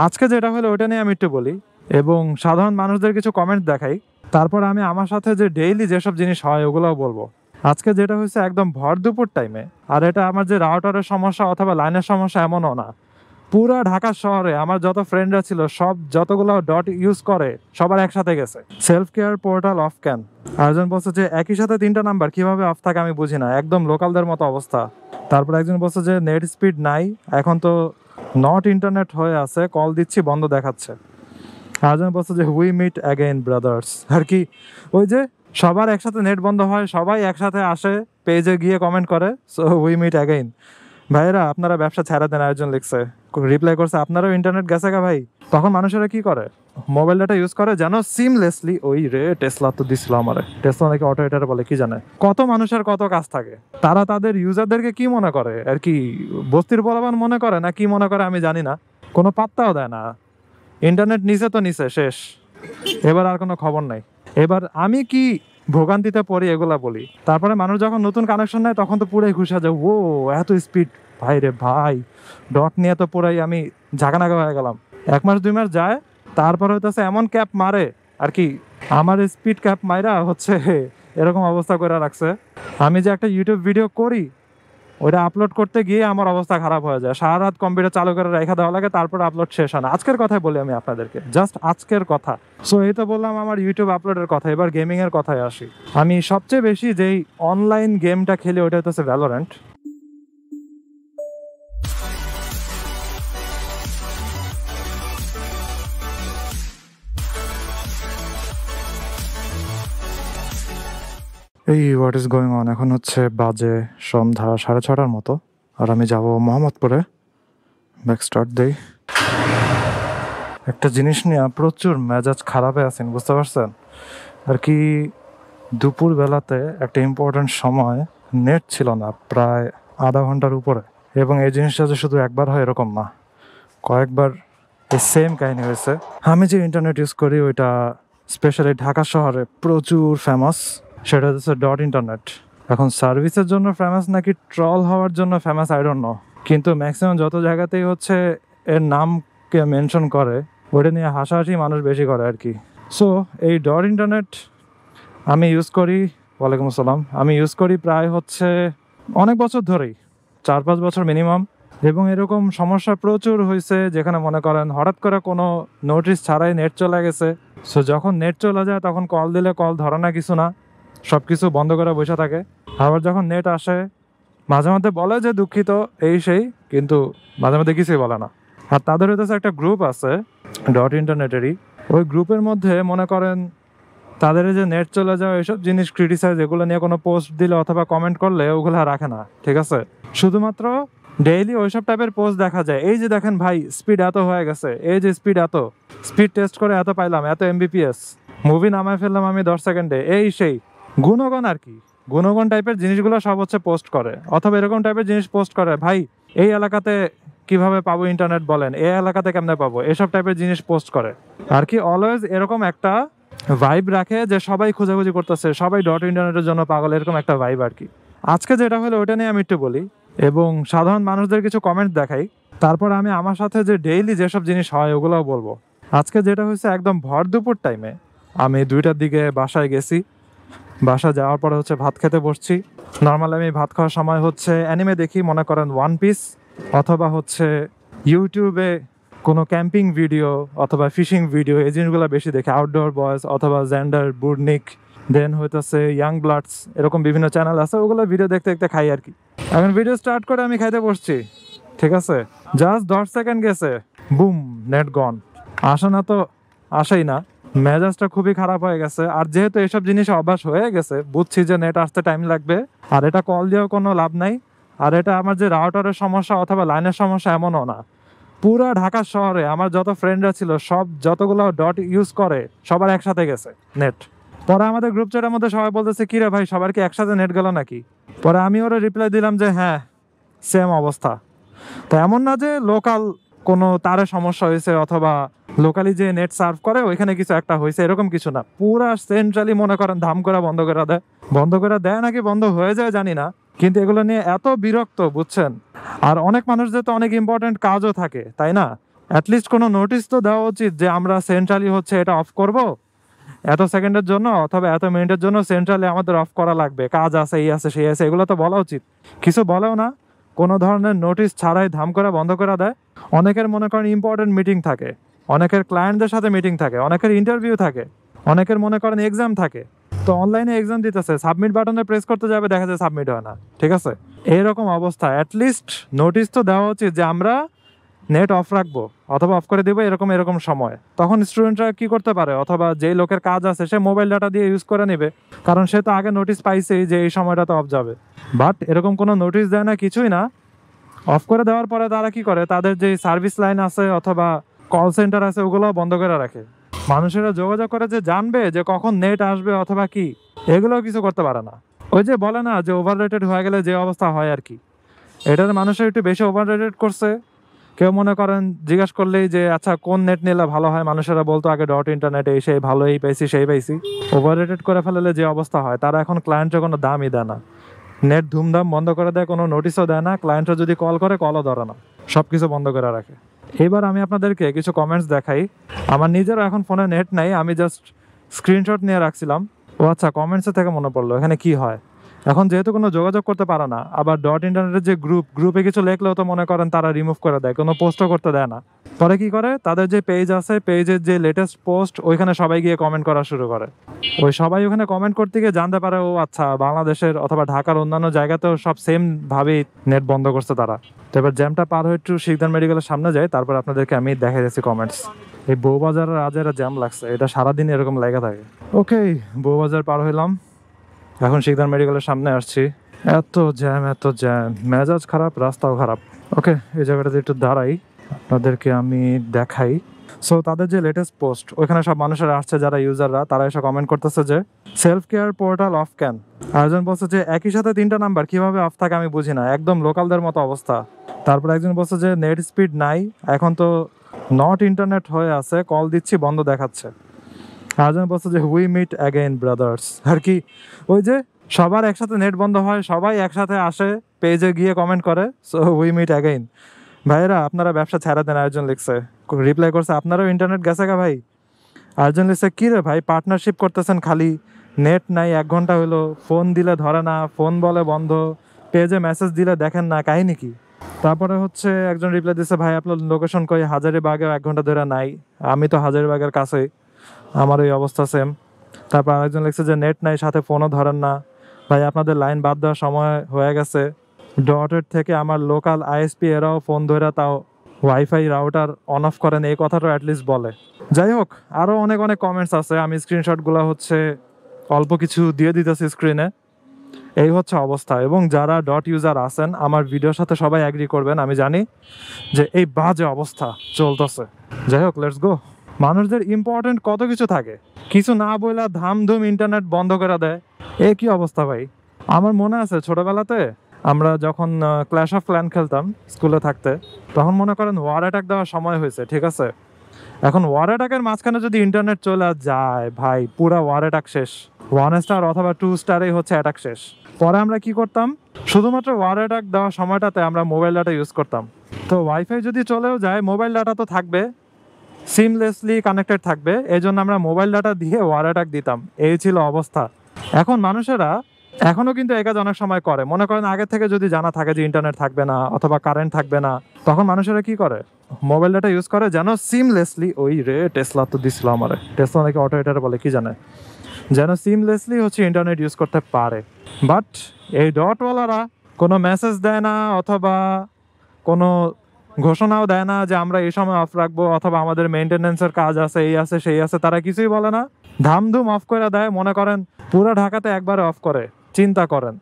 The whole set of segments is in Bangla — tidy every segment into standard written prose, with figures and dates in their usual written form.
আজকে যেটা হলো ওটা নিয়ে আমি একটু বলি এবং সাধারণ মানুষদের কিছু কমেন্ট দেখাই। তারপর আমি আমার সাথে যে ডেইলি যেসব জিনিস হয় ওগুলোও বলবো। আজকে যেটা হয়েছে একদম ভর দুপুর টাইমে, আর এটা আমার যে রাউটারের সমস্যা অথবা লাইনের সমস্যা এমনও না। পুরা ঢাকা শহরে আমার যত ফ্রেন্ডরা ছিল সব যতগুলো ডট ইউজ করে সবার একসাথে গেছে self care portal of can. আরেকজন বলছে যে একই সাথে তিনটা নাম্বার কিভাবে অফ থাকে আমি বুঝি না, একদম লোকালদের মতো অবস্থা। তারপর একজন বলছে যে নেট স্পিড নাই, এখন তো নট ইন্টারনেট হয়ে আছে, কল দিচ্ছি বন্ধ দেখাচ্ছে। আরেকজন বলছে যে উই মিট অ্যাগেইন ব্রাদার্স, আর কি ওই যে সবার একসাথে নেট বন্ধ হয়, সবাই একসাথে আসে, পেজে গিয়ে কমেন্ট করে, সো উই মিট অ্যাগেইন। ভাইরা আপনারা ব্যবসা ছাড়া দেন, আরেকজন লিখছে, রিপ্লাই করছে আপনারও ইন্টারনেট গেছে গা ভাই। তখন মানুষেরা কি করে, মোবাইল ডাটা ইউজ করে যেন সিমলেসলি। ওই রে টেসলা তো দিছিল আমারে, টেসলা নাকি অটো এটার বলে কি জানে। কত মানুষের কত কাজ থাকে, তারা তাদের ইউজারদেরকে কি মনে করে আর কি, বস্তির বলবান মনে করে না কি মনে করে আমি জানি না, কোনো পাত্তাও দেয় না। ইন্টারনেট নিচে তো নিচে শেষ, এবার আর কোনো খবর নাই। এবার আমি কি ভোগান্তিতে পড়ি এগুলা বলি। তারপরে মানুষ যখন নতুন কানেকশন নেয় তখন তো পুরাই খুশি যায়, ও এত স্পিড, ভাই রে ভাই। ডট নিয়ে তো পুরাই আমি ঝাঁকানাগা হয়ে গেলাম। 1 মাস 2 মাস যায়, তারপরে হইতেছে এমন ক্যাপ মারে আর কি, আমার স্পিড ক্যাপ মাইরা হচ্ছে এরকম অবস্থা করে রাখছে। আমি যে একটা ইউটিউব ভিডিও করি ওইটা আপলোড করতে গিয়ে আমার অবস্থা খারাপ হয়ে যায়, সারা রাত কম্পিউটার চালু করে রেখে দেওয়া লাগে, তারপর আপলোড শেষ হয় না। আজকের কথাই বলি আমি আপনাদেরকে, জাস্ট আজকের কথা। সো এই তো বললাম আমার ইউটিউব আপলোডের কথা, এবার গেমিং এর কথায় আসি। আমি সবচেয়ে বেশি যেই অনলাইন গেমটা খেলি ওইটা হচ্ছে ভ্যালোরেন্ট। এই হোয়াট ইজ গোয়িং অন, এখন হচ্ছে বাজে সন্ধ্যা 6:30টার মতো, আর আমি যাব মোহাম্মদপুরে। ব্যাক স্টার্ট দেই। একটা জিনিস নিয়ে প্রচুর মেজাজ খারাপে আছেন, বুঝতে পারছেন আর কি। দুপুর বেলাতে একটা ইম্পর্টেন্ট সময় নেট ছিল না প্রায় আধা ঘন্টার উপরে, এবং এই জিনিসটা যে শুধু একবার হয় এরকম না, কয়েকবার এই সেম কাহিনী হয়েছে। আমি যে ইন্টারনেট ইউজ করি ওইটা স্পেশালি ঢাকা শহরে প্রচুর ফেমাস, সেটা হচ্ছে ডট ইন্টারনেট। এখন সার্ভিসের জন্য ফেমাস নাকি ট্রল হওয়ার জন্য ফেমাস আই ডোন্ট নো, কিন্তু ম্যাক্সিমাম যত জায়গাতেই হচ্ছে এর নামকে মেনশন করে ওইটা নিয়ে হাসাহাসি মানুষ বেশি করে আর কি। সো এই ডট ইন্টারনেট আমি ইউজ করি, ওয়ালাইকুম আসসালাম, আমি ইউজ করি প্রায় হচ্ছে অনেক বছর ধরেই, 4-5 বছর মিনিমাম। এবং এরকম সমস্যা প্রচুর হয়েছে যেখানে মনে করেন হঠাৎ করে কোনো নোটিশ ছাড়াই নেট চলে গেছে। সো যখন নেট চলে যায় তখন কল দিলে কল ধরে না, কিছু না, সব কিছু বন্ধ করে বসে থাকে। আবার যখন নেট আসে মাঝে মধ্যে বলে যে দুঃখিত এই সেই, কিন্তু মাঝে মধ্যে কিছুই বলে না। আর তাদের হইতেছে একটা গ্রুপ আছে ডট ইন্টারনেটেরই, ওই গ্রুপের মধ্যে মনে করেন তাদের যে নেট চলে যাওয়া এসব জিনিস ক্রিটিসাইজ, এগুলো নিয়ে কোনো পোস্ট দিলে অথবা কমেন্ট করলে ওগুলো রাখে না, ঠিক আছে। শুধুমাত্র ডেইলি ওইসব টাইপের পোস্ট দেখা যায়, এই যে দেখেন ভাই স্পিড এত হয়ে গেছে, এই যে স্পিড এত, স্পিড টেস্ট করে এত পাইলাম, এত এমবিপিএস, মুভি নামায় ফেললাম আমি 10 সেকেন্ডে, এই সেই গুণগণ আর কি। গুণগণ টাইপের জিনিসগুলো সব হচ্ছে পোস্ট করে, অথবা এরকম টাইপের জিনিস পোস্ট করে, ভাই এই এলাকাতে কিভাবে পাবো ইন্টারনেট বলেন, এই এলাকাতে কেমনে পাবো, এসব টাইপের জিনিস পোস্ট করে আর কি। অলওয়েজ এরকম একটা ভাইব রাখে যে সবাই খোঁজাখুঁজি করতেছে, সবাই ডট ইন্টারনেটের জন্য পাগল, এরকম একটা ভাইব আর কি। আজকে যেটা হলো ওটা নিয়ে আমি একটু বলি এবং সাধারণ মানুষদের কিছু কমেন্ট দেখাই। তারপর আমি আমার সাথে যে ডেইলি যেসব জিনিস হয় ওগুলোও বলবো। আজকে যেটা হয়েছে একদম ভর দুপুর টাইমে, আমি 2টার দিকে বাসায় গেছি। বাসা যাওয়ার পরে হচ্ছে ভাত খেতে বসছি। নর্মালি আমি ভাত খাওয়ার সময় হচ্ছে অ্যানিমে দেখি, মনে করেন ওয়ান পিস, অথবা হচ্ছে ইউটিউবে কোনো ক্যাম্পিং ভিডিও অথবা ফিশিং ভিডিও, এই জিনিসগুলো বেশি দেখি। আউটডোর বয়েস অথবা জেন্ডার বুডনিক, দেন হইতেছে ইয়াং ব্লাডস, এরকম বিভিন্ন চ্যানেল আছে, ওগুলো ভিডিও দেখতে দেখতে খাই আর কি। এখন ভিডিও স্টার্ট করে আমি খাইতে বসছি, ঠিক আছে, জাস্ট 10 সেকেন্ড গেছে, বুম, নেট গন। আসে না তো আসেই না, মেজাজটা খুবই খারাপ হয়ে গেছে। আর যেহেতু এসব জিনিস অভ্যাস হয়ে গেছে, বুঝছি যে নেট আসতে টাইম লাগবে, আর এটা কল দিয়েও কোনো লাভ নাই। আর এটা আমার যে রাউটারের সমস্যা অথবা লাইনের সমস্যা এমনও না, পুরা ঢাকা শহরে আমার যত ফ্রেন্ডরা ছিল সব যতগুলো ডট ইউজ করে সবার একসাথে গেছে নেট। পরে আমাদের গ্রুপ চ্যাটের মধ্যে সবাই বলতেছে কিরে ভাই সবার কি একসাথে নেট গেল নাকি। পরে আমি ওরা রিপ্লাই দিলাম যে হ্যাঁ সেম অবস্থা। তো এমন না যে লোকাল কোনো তারে সমস্যা হয়েছে অথবা লোকালি যে নেট সার্ভ করে ওইখানে কিছু একটা হয়েছে, এরকম কিছু না। পুরা সেন্ট্রালি মনে করেন ধাম করে বন্ধ করে দেয়। বন্ধ করে দেয় নাকি বন্ধ হয়ে যায় জানি না, কিন্তু এগুলো নিয়ে এত বিরক্ত, বুঝছেন। আর অনেক মানুষদের তো অনেক ইম্পর্টেন্ট কাজও থাকে, তাই না। অ্যাটলিস্ট কোনো নোটিশ তো দেওয়া উচিত যে আমরা সেন্ট্রালি হচ্ছে এটা অফ করব, এত সেকেন্ডের জন্য অথবা এত মিনিটের জন্য সেন্ট্রালি আমাদের অফ করা লাগবে, কাজ আছে, এই আছে, সেই আছে, এগুলো তো বলা উচিত। কিছু বলেও না, কোনো ধরনের নোটিশ ছাড়াই ধাম করে বন্ধ করে দেয়। অনেকের মনে করেন ইম্পর্টেন্ট মিটিং থাকে, অনেকের ক্লায়েন্টদের সাথে মিটিং থাকে, অনেকের ইন্টারভিউ থাকে, অনেকের মনে করেন এক্সাম থাকে। তো অনলাইনে এক্সাম দিতেছে, সাবমিট বাটনে প্রেস করতে যাবে, দেখা যায় সাবমিট হয় না। ঠিক আছে, এইরকম অবস্থা। অ্যাটলিস্ট নোটিশ তো দেওয়া উচিত যে আমরা নেট অফ রাখবো অথবা অফ করে দেবো এরকম এরকম সময়। তখন স্টুডেন্টরা কি করতে পারে, অথবা যেই লোকের কাজ আছে সে মোবাইল ডাটা দিয়ে ইউজ করে নেবে, কারণ সে তো আগে নোটিশ পাইছেই যে এই সময়টাতে অফ যাবে। বাট এরকম কোনো নোটিশ দেয় না, কিছুই না। অফ করে দেওয়ার পরে তারা কি করে, তাদের যে সার্ভিস লাইন আছে অথবা কল সেন্টার আছে ওগুলো বন্ধ করে রাখে। মানুষেরা যোগাযোগ করে যে জানবে যে কখন নেট আসবে অথবা কি, এগুলোও কিছু করতে পারে না। ওই যে বলে না যে ওভার রেটেড হয়ে গেলে যে অবস্থা হয় আর কি, এটার মানুষের একটু বেশি ওভার রেটেড করছে। কেউ মনে করেন জিজ্ঞাস করলেই যে আচ্ছা কোন নেট নিলে ভালো হয়, মানুষেরা বলতো আগে ডট ইন্টারনেট, এই সেই ভালো, এই পাইছি সেই পাইছি। ওভার রেটেড করে ফেললে যে অবস্থা হয়, তারা এখন ক্লায়েন্টের কোনো দামই দেয় না, নেট ধুমধাম বন্ধ করে দেয়, কোনো নোটিশও দেয় না, ক্লায়েন্টরা যদি কল করে কলও ধরে না, সব কিছু বন্ধ করে রাখে। এবার আমি আপনাদেরকে কিছু কমেন্টস দেখাই। আমার নিজেরও এখন ফোনে নেট নাই, আমি জাস্ট স্ক্রিনশট নিয়ে রাখছিলাম। ও আচ্ছা, কমেন্টসের থেকে মনে পড়লো এখানে কি হয়। এখন যেহেতু কোনো যোগাযোগ করতে পারে না, আবার ডট ইন্টারনেটের যে গ্রুপে কিছু লেখলেও তো মনে করেন তারা রিমুভ করে দেয়, কোনো পোস্টও করতে দেয় না। পরে কি করে, তাদের যে পেজ আছে, পেজের যে লেটেস্ট পোস্ট ওইখানে সবাই গিয়ে কমেন্ট করা শুরু করে। ওই সবাই ওখানে কমেন্ট করতে গিয়ে জানতে পারে ও আচ্ছা, বাংলাদেশের অথবা ঢাকার অন্যান্য জায়গাতেও সব সেম ভাবেই নেট বন্ধ করছে তারা। তো এবার জ্যামটা পার হয়ে একটু শিকদার মেডিকেলের সামনে যাই, তারপর আপনাদেরকে আমি দেখাই যাচ্ছি কমেন্টস। এই বউবাজারের আজ এরা জ্যাম লাগছে, এটা সারাদিন এরকম লেগে থাকে। ওকে, বউবাজার পার হইলাম, এখন শিকদার মেডিকেলের সামনে আসছি। এত জ্যাম, এত জ্যাম, মেজাজ খারাপ, রাস্তাও খারাপ। ওকে, এই জায়গাটাতে একটু দাঁড়াই, আপনাদেরকে আমি দেখাই। সো তাদের যে লেটেস্ট পোস্ট, ওইখানে সব মানুষেরা আসছে যারা ইউজাররা, তারা এসে কমেন্ট করতেছে যে self care portal of can. আরেকজন বলছে যে একই সাথে 3টা নাম্বার কিভাবে অফ থাকে আমি বুঝি না, একদম লোকালদের মতো অবস্থা। তারপর একজন বলছে যে নেট স্পিড নাই, এখন তো নট ইন্টারনেট হয়ে আছে, কল দিচ্ছি বন্ধ দেখাচ্ছে। আরেকজন বলছে যে উই মিট অ্যাগেইন ব্রাদার্স, আর কি ওই যে সবার একসাথে নেট বন্ধ হয়, সবাই একসাথে আসে, পেজে গিয়ে কমেন্ট করে, সো উই মিট অ্যাগেইন। ভাইরা আপনারা ব্যবসা ছেড়ে দেন, আরেকজন লিখছে, রিপ্লাই করছে আপনারও ইন্টারনেট গেছে গা ভাই। আরেকজন লিখছে কি রে ভাই, পার্টনারশিপ করতেছেন খালি, নেট নাই 1 ঘন্টা হইলো, ফোন দিলে ধরে না, ফোন বলে বন্ধ, পেজে মেসেজ দিলে দেখেন না, কাহিনী কি। তারপরে হচ্ছে একজন রিপ্লাই দিচ্ছে ভাই আপনার লোকেশন কই, হাজারীবাগেও 1 ঘন্টা ধরে নাই, আমি তো হাজারীবাগের কাছেই, আমার এই অবস্থা সেম। তারপর আরেকজন লিখছে যে নেট নাই, সাথে ফোনও ধরেন না, ভাই আপনাদের লাইন বাদ দেওয়ার সময় হয়ে গেছে। ডটের থেকে আমার লোকাল আইএসপি এরাও ফোন ধরে তাও ওয়াইফাই রাউটার অন অফ করেন, এই কথাটা অ্যাটলিস্ট বলে। যাই হোক, আরও অনেক অনেক কমেন্টস আছে, আমি স্ক্রিনশটগুলো হচ্ছে অল্প কিছু দিয়ে দিতেছি স্ক্রিনে। এই হচ্ছে অবস্থা। এবং যারা ডট ইউজার আছেন আমার ভিডিওর সাথে সবাই অ্যাগ্রি করবেন, আমি জানি যে এই বাজে অবস্থা চলতেছে। যাই হোক, লেটস গো। মানুষদের ইম্পর্টেন্ট কত কিছু থাকে, কিছু না বইলা ধামধুম ইন্টারনেট বন্ধ করে দেয়, এ কি অবস্থা ভাই। আমার মনে আছে ছোটবেলাতে আমরা যখন ক্ল্যাশ অফ ক্ল্যান খেলতাম স্কুলে থাকতে, তখন মনে করেন ওয়ার অ্যাটাক দেওয়ার সময় হয়েছে, ঠিক আছে। এখন ওয়ার অ্যাটাকের মাঝখানে যদি ইন্টারনেট চলে যায় ভাই, পুরা ওয়ার অ্যাটাক শেষ, 1 স্টার অথবা 2 স্টারেই হচ্ছে অ্যাটাক শেষ। পরে আমরা কি করতাম, শুধুমাত্র ওয়ার অ্যাটাক দেওয়ার সময়টাতে আমরা মোবাইল ডাটা ইউজ করতাম। তো ওয়াইফাই যদি চলেও যায়, মোবাইল ডাটা তো থাকবে, সিমলেসলি কানেক্টেড থাকবে, এই জন্য আমরা মোবাইল ডাটা দিয়ে ওয়ার অ্যাটাক দিতাম। এই ছিল অবস্থা। এখন মানুষেরা এখনো কিন্তু এই কাজ অনেক সময় করে, মনে করেন আগে থেকে যদি জানা থাকে যে ইন্টারনেট থাকবে না অথবা কারেন্ট থাকবে না, তখন মানুষেরা কি করে, মোবাইল ডাটা ইউজ করে যেন সিমলেসলি, ওই রে টেসলা তো দিছিল আমারে, টেসলা নাকি অটো এটার বলে কি জানে, যেন সিমলেসলি হচ্ছে ইন্টারনেট ইউজ করতে পারে। বাট এই ডটওয়ালারা কোনো মেসেজ দেয় না অথবা কোনো ঘোষণাও দেয় না যে আমরা এই সময় অফ রাখবো অথবা আমাদের মেনটেন্যান্সের কাজ আছে, এই আছে সেই আছে, তারা কিছুই বলে না, ধামধুম অফ করে দেয়। মনে করেন পুরো ঢাকাতে একবারে অফ করে, চিন্তা করেন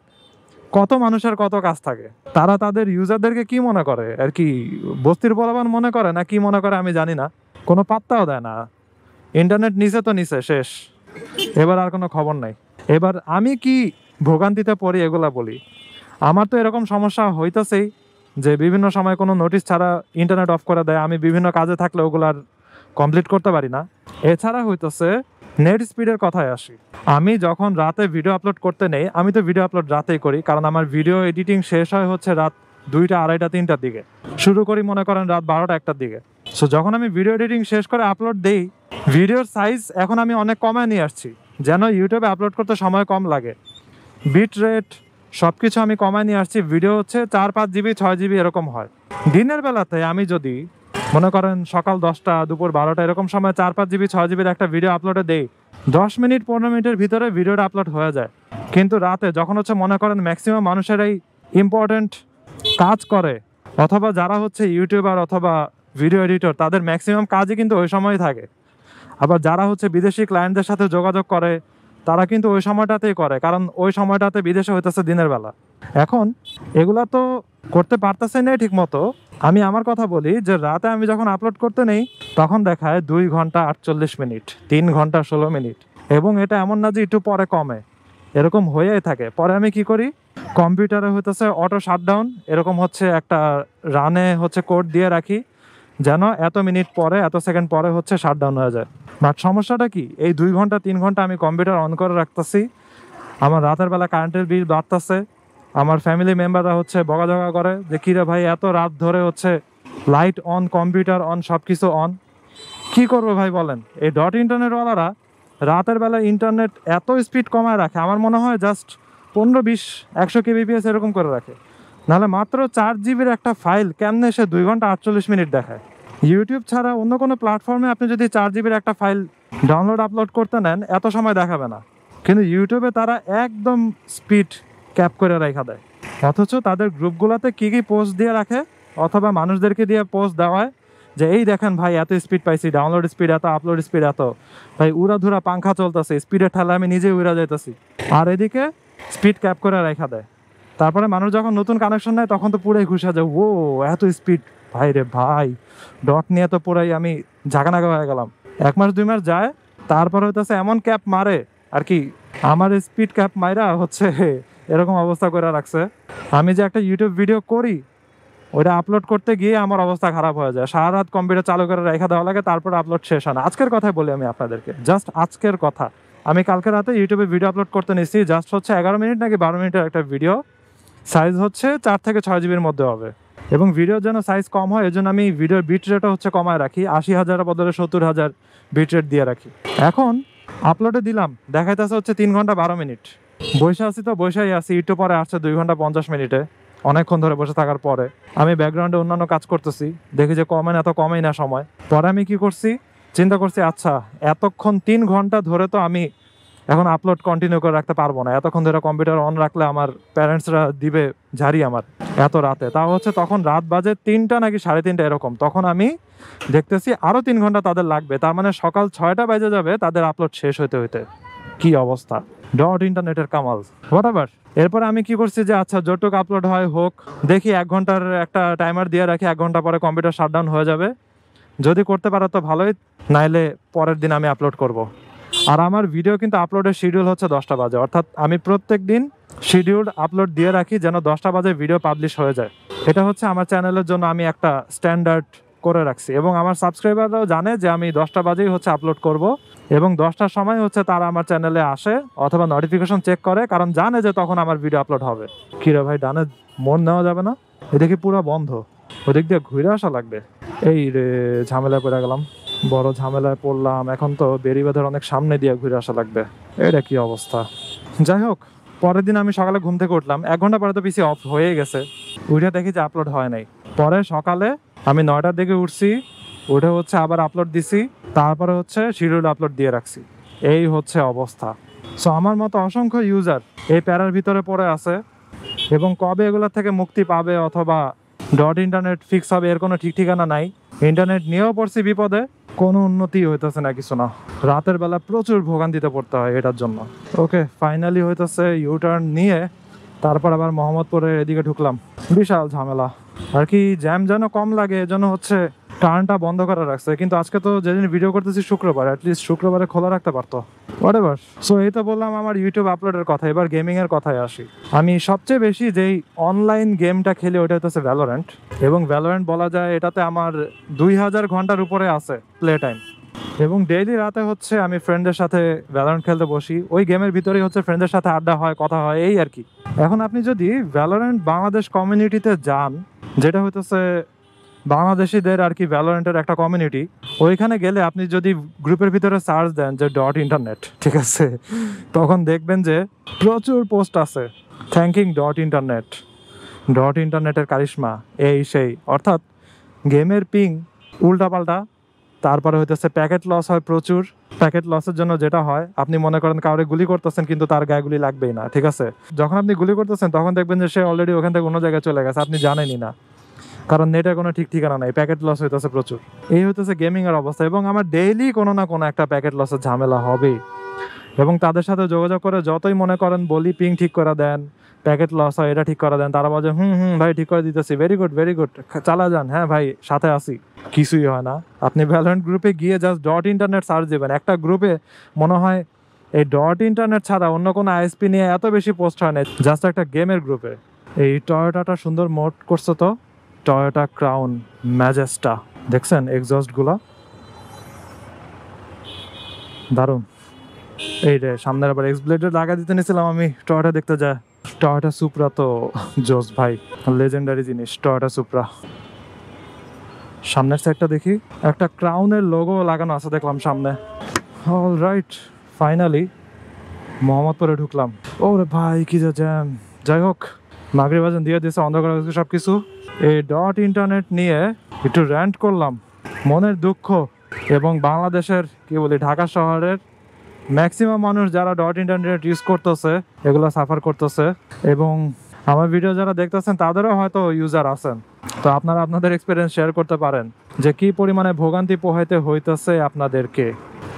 কত মানুষের কত কাজ থাকে। তারা তাদের ইউজারদেরকে কি মনে করে আর কি, বস্তির বলবান মনে করে না কি মনে করে আমি জানি না, কোনো পাত্তাও দেয় না। ইন্টারনেট নিচে তো নিচে শেষ, এবার আর কোনো খবর নাই। এবার আমি কি ভোগান্তিতে পড়ি এগুলা বলি, আমার তো এরকম সমস্যা হইতেছেই যে বিভিন্ন সময় কোনো নোটিশ ছাড়া ইন্টারনেট অফ করে দেয়, আমি বিভিন্ন কাজে থাকলে ওগুলার কমপ্লিট করতে পারি না। এছাড়া হইতেছে নেট স্পিডের কথায় আসি, আমি যখন রাতে ভিডিও আপলোড করতে নেই, আমি তো ভিডিও আপলোড রাতেই করি, কারণ আমার ভিডিও এডিটিং শেষ হয় হচ্ছে রাত 2টা, 2:30, 3টার দিকে, শুরু করি মনে করেন রাত 12টা, 1টার দিকে। সো যখন আমি ভিডিও এডিটিং শেষ করে আপলোড দেই, ভিডিওর সাইজ এখন আমি অনেক কমায় নিয়ে আসছি, যেন ইউটিউবে আপলোড করতে সময় কম লাগে। বিট রেট সব কিছু আমি কমায় নিয়ে আসছি। ভিডিও হচ্ছে 4-5 জিবি 6 জিবি এরকম হয়। দিনের বেলাতে আমি যদি মনে করেন সকাল 10টা দুপুর 12টা এরকম সময় 4-5 জিবি 6 জিবির একটা ভিডিও আপলোডে দেই, 10 মিনিট 15 মিনিটের ভিতরে ভিডিওটা আপলোড হয়ে যায়। কিন্তু রাতে যখন হচ্ছে মনে করেন ম্যাক্সিমাম মানুষেরাই ইম্পর্টেন্ট কাজ করে, অথবা যারা হচ্ছে ইউটিউবার অথবা ভিডিও এডিটর, তাদের ম্যাক্সিমাম কাজই কিন্তু ওই সময়ই থাকে। আবার যারা হচ্ছে বিদেশি ক্লায়েন্টদের সাথে যোগাযোগ করে, তারা কিন্তু ওই সময়টাতেই করে, কারণ ওই সময়টাতে বিদেশে হইতেছে দিনের বেলা। এখন এগুলা তো করতে পারতেছে না ঠিক মতো। আমি আমার কথা বলি যে রাতে আমি যখন আপলোড করতে নেই, তখন দেখায় 2 ঘন্টা 48 মিনিট, 3 ঘন্টা 16 মিনিট, এবং এটা এমন না যে একটু পরে কমে, এরকম হয়েই থাকে। পরে আমি কি করি, কম্পিউটারে হইতেছে অটো শাটডাউন, এরকম হচ্ছে একটা রানে হচ্ছে কোড দিয়ে রাখি, যেন এত মিনিট পরে এত সেকেন্ড পরে হচ্ছে শাটডাউন হয়ে যায়। বাট সমস্যাটা কি, এই 2 ঘন্টা 3 ঘন্টা আমি কম্পিউটার অন করে রাখতেছি, আমার রাতের বেলা কারেন্টের বিল বাড়তেছে, আমার ফ্যামিলি মেম্বাররা হচ্ছে বকাঝকা করে যে কিরে ভাই এত রাত ধরে হচ্ছে লাইট অন, কম্পিউটার অন, সব কিছু অন, কি করবো ভাই বলেন। এই ডট ইন্টারনেটওয়ালারা রাতের বেলা ইন্টারনেট এত স্পিড কমায় রাখে, আমার মনে হয় জাস্ট 15-20-100 kbps এরকম করে রাখে, নাহলে মাত্র 4 জিবির একটা ফাইল কেমনে সে 2 ঘন্টা 48 মিনিট দেখায়। ইউটিউব ছাড়া অন্য কোনো প্ল্যাটফর্মে আপনি যদি 4 জিবির একটা ফাইল ডাউনলোড আপলোড করতে নেন, এত সময় দেখাবে না, কিন্তু ইউটিউবে তারা একদম স্পিড ক্যাপ করে রেখা দেয়। অথচ তাদের গ্রুপগুলোতে কী কী পোস্ট দিয়ে রাখে, অথবা মানুষদেরকে দিয়ে পোস্ট দেওয়ায় যে এই দেখেন ভাই এত স্পিড পাইছি, ডাউনলোড স্পিড এত, আপলোড স্পিড এত, ভাই উড়াধুরা পাংখা চলতেছে, স্পিডের ঠেলা আমি নিজেই উড়া যাইতেছি, আর এদিকে স্পিড ক্যাপ করে রেখা দেয়। তারপরে মানুষ যখন নতুন কানেকশন নেয় তখন তো পুরাই খুশি যায়, ও এত স্পিড, ভাই রে ভাই ডট নিয়ে তো পুরাই আমি ঝাঁকানাগা হয়ে গেলাম। 1 মাস 2 মাস যায়, তারপরে হইতেছে এমন ক্যাপ মারে আর কি, আমার স্পিড ক্যাপ মাইরা হচ্ছে এরকম অবস্থা করে রাখছে। আমি যে একটা ইউটিউব ভিডিও করি, ওইটা আপলোড করতে গিয়ে আমার অবস্থা খারাপ হয়ে যায়, সারা রাত কম্পিউটার চালু করে রেখা দেওয়া লাগে, তারপর আপলোড শেষ হয় না। আজকের কথাই বলি আমি আপনাদেরকে, জাস্ট আজকের কথা। আমি কালকে রাতে ইউটিউবে ভিডিও আপলোড করতে নিচ্ছি, জাস্ট হচ্ছে 11 মিনিট নাকি 12 মিনিটের একটা ভিডিও, সাইজ হচ্ছে 4 থেকে 6 জিবির মধ্যে হবে, এবং ভিডিওর জন্য সাইজ কম হয়, এজন্য আমি ভিডিওর বিট রেটও হচ্ছে কমায় রাখি, 80,000 বদলে 70,000 বিট রেট দিয়ে রাখি। এখন আপলোডে দিলাম, দেখাইতেছে হচ্ছে 3 ঘন্টা 12 মিনিট, বসে আছি তো বসেই আছি, একটু পরে আসছে 2 ঘন্টা 50 মিনিটে। অনেকক্ষণ ধরে বসে থাকার পরে আমি ব্যাকগ্রাউন্ডে অন্যান্য কাজ করতেছি, দেখি যে কমে না, এত কমেই না সময়। পরে আমি কি করছি, চিন্তা করছি আচ্ছা এতক্ষণ 3 ঘন্টা ধরে তো আমি এখন আপলোড কন্টিনিউ করে রাখতে পারবো না, এতক্ষণ ধরে কম্পিউটার অন রাখলে আমার প্যারেন্টসরা দিবে ঝাড়ি আমার এত রাতে। তাও হচ্ছে তখন রাত বাজে 3টা নাকি 3:30 এরকম, তখন আমি দেখতেছি আরও 3 ঘন্টা তাদের লাগবে, তার মানে সকাল 6টা বাজে যাবে তাদের আপলোড শেষ হইতে হইতে। কি অবস্থা, ডট ইন্টারনেটের কামাল, হোয়াট এভার। এরপরে আমি কি করছি যে আচ্ছা যতটুকু আপলোড হয় হোক, দেখি 1 ঘন্টার একটা টাইমার দিয়ে রাখি, 1 ঘন্টা পরে কম্পিউটার শাটডাউন হয়ে যাবে, যদি করতে পারো তো ভালোই, নাইলে পরের দিন আমি আপলোড করব। আর আমার ভিডিও কিন্তু আপলোডের শিডিউল হচ্ছে 10টা বাজে, অর্থাৎ আমি প্রত্যেক দিন শিডিউল আপলোড দিয়ে রাখি যেন 10টা বাজে ভিডিও পাবলিশ হয়ে যায়। এটা হচ্ছে আমার চ্যানেলের জন্য আমি একটা স্ট্যান্ডার্ড করে রাখছি, এবং আমার সাবস্ক্রাইবাররাও জানে যে আমি 10টা বাজেই হচ্ছে আপলোড করব, এবং 10টার সময় হচ্ছে তারা আমার চ্যানেলে আসে অথবা নোটিফিকেশন চেক করে, কারণ জানে যে তখন আমার ভিডিও আপলোড হবে। কিরে ভাই ডানে মন নেওয়া যাবে না, এদিকে পুরো বন্ধ, ওদিক দিয়ে ঘুরে আসা লাগবে। এই রে ঝামেলায় পড়ে গেলাম, বড় ঝামেলায় পড়লাম, এখন তো বেরিবাঁধের অনেক সামনে দিয়ে ঘুরে আসা লাগবে। এটা কি অবস্থা। যাই হোক, পরের দিন আমি সকালে ঘুম থেকে উঠলাম, 1 ঘন্টা পরে তো পিসি অফ হয়ে গেছে, উঠে দেখি যে আপলোড হয় নাই। পরে সকালে আমি 9টার দিকে উঠছি, উঠে হচ্ছে আবার আপলোড দিছি, তারপরে হচ্ছে শিডিউল আপলোড দিয়ে রাখছি। এই হচ্ছে অবস্থা। সো আমার মতো অসংখ্য ইউজার এই প্যারার ভিতরে পড়ে আছে, এবং কবে এগুলোর থেকে মুক্তি পাবে অথবা ডট ইন্টারনেট ফিক্স হবে এর কোনো ঠিক ঠিকানা নাই। ইন্টারনেট নিয়েও পড়ছি বিপদে, কোনো উন্নতি হইতেছে না, কিছু না। রাতের বেলা প্রচুর ভোগান্তিতে পড়তে হয় এটার জন্য। ওকে, ফাইনালি হইতেছে ইউটার্ন নিয়ে তারপর আবার মোহাম্মদপুরের এদিকে ঢুকলাম, বিশাল ঝামেলা আর কি, জ্যাম যেন কম লাগে এজন্য হচ্ছে টার্নটা বন্ধ করে রাখছে। কিন্তু আজকে তো যেদিন ভিডিও করতেছি শুক্রবার, অ্যাটলিস্ট শুক্রবারে খোলা রাখতে পারতো, হোয়াট এভার। সো এই তো বললাম আমার ইউটিউব আপলোডের কথা, এবার গেমিং এর কথায় আসি। আমি সবচেয়ে বেশি যেই অনলাইন গেমটা খেলি ওইটা হচ্ছে ভ্যালোরেন্ট, এবং ভ্যালোরেন্ট বলা যায় এটাতে আমার 2000 ঘন্টার উপরে আছে প্লে টাইম, এবং ডেইলি রাতে হচ্ছে আমি ফ্রেন্ডদের সাথে ভ্যালোরেন্ট খেলতে বসি। ওই গেমের ভিতরেই হচ্ছে ফ্রেন্ডদের সাথে আড্ডা হয়, কথা হয়, এই আর কি। এখন আপনি যদি ভ্যালোরেন্ট বাংলাদেশ কমিউনিটিতে যান, যেটা হইতেছে বাংলাদেশিদের আর কি ভ্যালোরেন্টের একটা কমিউনিটি। ওইখানে গেলে আপনি যদি গ্রুপের ভিতরে সার্চ দেন যে .internet, ঠিক আছে, তখন দেখবেন যে প্রচুর পোস্ট আছে থ্যাঙ্কিং .internet, .internet-এর কারিশমা, এই সেই। অর্থাৎ গেমের পিং উল্টাপাল্টা, তারপরে হইতেছে প্যাকেট লস হয় প্রচুর। প্যাকেট লসের জন্য যেটা হয়, আপনি মনে করেন কাউরে গুলি করতেছেন কিন্তু তার গায়ে গুলি লাগবেই না, ঠিক আছে, যখন আপনি গুলি করতেছেন তখন দেখবেন যে সে অলরেডি ওখান থেকে অন্য জায়গায় চলে গেছে, আপনি জানেনই না, কারণ নেটের কোনো ঠিক ঠিকানা নাই, প্যাকেট লস হইতেছে প্রচুর। এই হইতেছে গেমিং এর অবস্থা। এবং আমার ডেইলি কোনো না কোনো একটা প্যাকেট লসের ঝামেলা হবেই। এবং তাদের সাথে যোগাযোগ করে যতই মনে করেন বলি পিং ঠিক করে দেন, প্যাকেট লস হয় এটা ঠিক করে দেন, তারা বলে ভাই ঠিক করে দিতেছি, ভেরি গুড চালা যান, হ্যাঁ ভাই সাথে আসি। কিছুই হয় না। আপনি ভ্যালোরেন্ট গ্রুপে গিয়ে জাস্ট .internet সার্চ দেবেন, একটা গ্রুপে মনে হয় এই .internet ছাড়া অন্য কোনো আইএসপি নিয়ে এত বেশি পোস্ট হয় না, জাস্ট একটা গেমের গ্রুপে। এই টয়োটাটা সুন্দর মোড করছে তো, টয়োটা ক্রাউন ম্যাজেস্টা, দেখছেন এক্সস্টগুলো দারুণ। এই রে সামনের আবার এক্সব্লেডের লাগা দিতে নিয়েছিলাম আমি, টয়োটা দেখতে যায়। টয়োটা সুপ্রা তো জোস ভাই, লেজেন্ডারি জিনিস টয়োটা সুপ্রা। সামনের সাইডটা দেখি, একটা ক্রাউনের লোগো লাগানো আছে দেখলাম সামনে। অলরাইট, ফাইনালি মোহাম্মদপুরে ঢুকলাম। ওরে ভাই কি যে জ্যাম। যাই হোক, মাগরিব আজান দিয়ে দিয়েছে, অন্ধকার হয়েছে সব কিছু। এই .internet নিয়ে একটু র্যান্ট করলাম, মনের দুঃখ। এবং বাংলাদেশের কি বলি, ঢাকা শহরের ম্যাক্সিমাম মানুষ যারা .internet ইউজ করতেছে এগুলো সাফার করতেছে। এবং আমার ভিডিও যারা দেখতেছেন তাদেরও হয়তো ইউজার আছেন, তো আপনারা আপনাদের এক্সপিরিয়েন্স শেয়ার করতে পারেন যে কি পরিমাণে ভোগান্তি পোহাইতে হইতেছে আপনাদেরকে।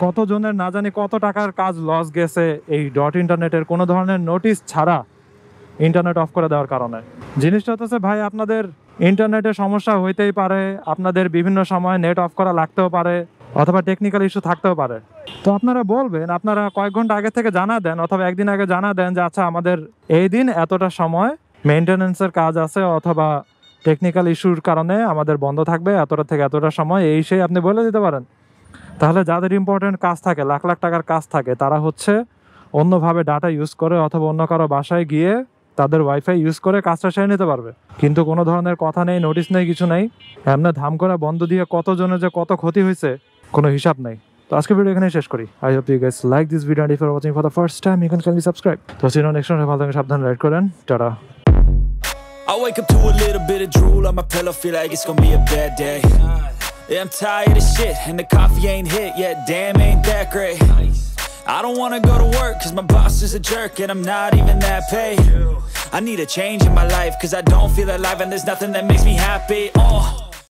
কতজনের না জানি কত টাকার কাজ লস গেছে এই .internet-এর কোনো ধরনের নোটিশ ছাড়া ইন্টারনেট অফ করে দেওয়ার কারণে। জিনিসটা হচ্ছে ভাই, আপনাদের ইন্টারনেটের সমস্যা হইতেই পারে, আপনাদের বিভিন্ন সময় নেট অফ করা লাগতেও পারে, অথবা টেকনিক্যাল ইস্যু থাকতেও পারে। তো আপনারা বলবেন, আপনারা কয়েক ঘন্টা আগে থেকে জানা দেন অথবা একদিন আগে জানা দেন যে আচ্ছা আমাদের এই দিন এতটা সময় মেইনটেনেন্সের কাজ আছে অথবা টেকনিক্যাল ইস্যুর কারণে আমাদের বন্ধ থাকবে এতটা থেকে এতটা সময়, এই সেই আপনি বলে দিতে পারেন। তাহলে যাদের ইম্পর্টেন্ট কাজ থাকে, লাখ লাখ টাকার কাজ থাকে, তারা হচ্ছে অন্যভাবে ডাটা ইউজ করে অথবা অন্য কারো বাসায় গিয়ে তাদের ওয়াইফাই ইউজ করে কাজটা সেরে নিতে পারবে। কিন্তু কোনো ধরনের কথা নেই, নোটিশ নেই, কিছু নেই। এমনি ধাম করে বন্ধ দিয়ে কতজনের যে কত ক্ষতি হয়েছে কোনো হিসাব নেই। তো আজকে ভিডিও এখানে শেষ করি। I hope you guys like this video, and if you are watching for the first time you can kindly subscribe. তো সি ইউ নেক্সট টাইম, ভালো থাকেন, সাবধানে রাইড করেন, tata. I wake up to a little bit of drool on my pillow, feel like it's gonna be a bad day. Yeah, I'm tired of shit and the coffee ain't hit yet, damn ain't that great. I don't wanna go to work cause my boss is a jerk and I'm not even that paid. I need a change in my life cause I don't feel alive and there's nothing that makes me happy.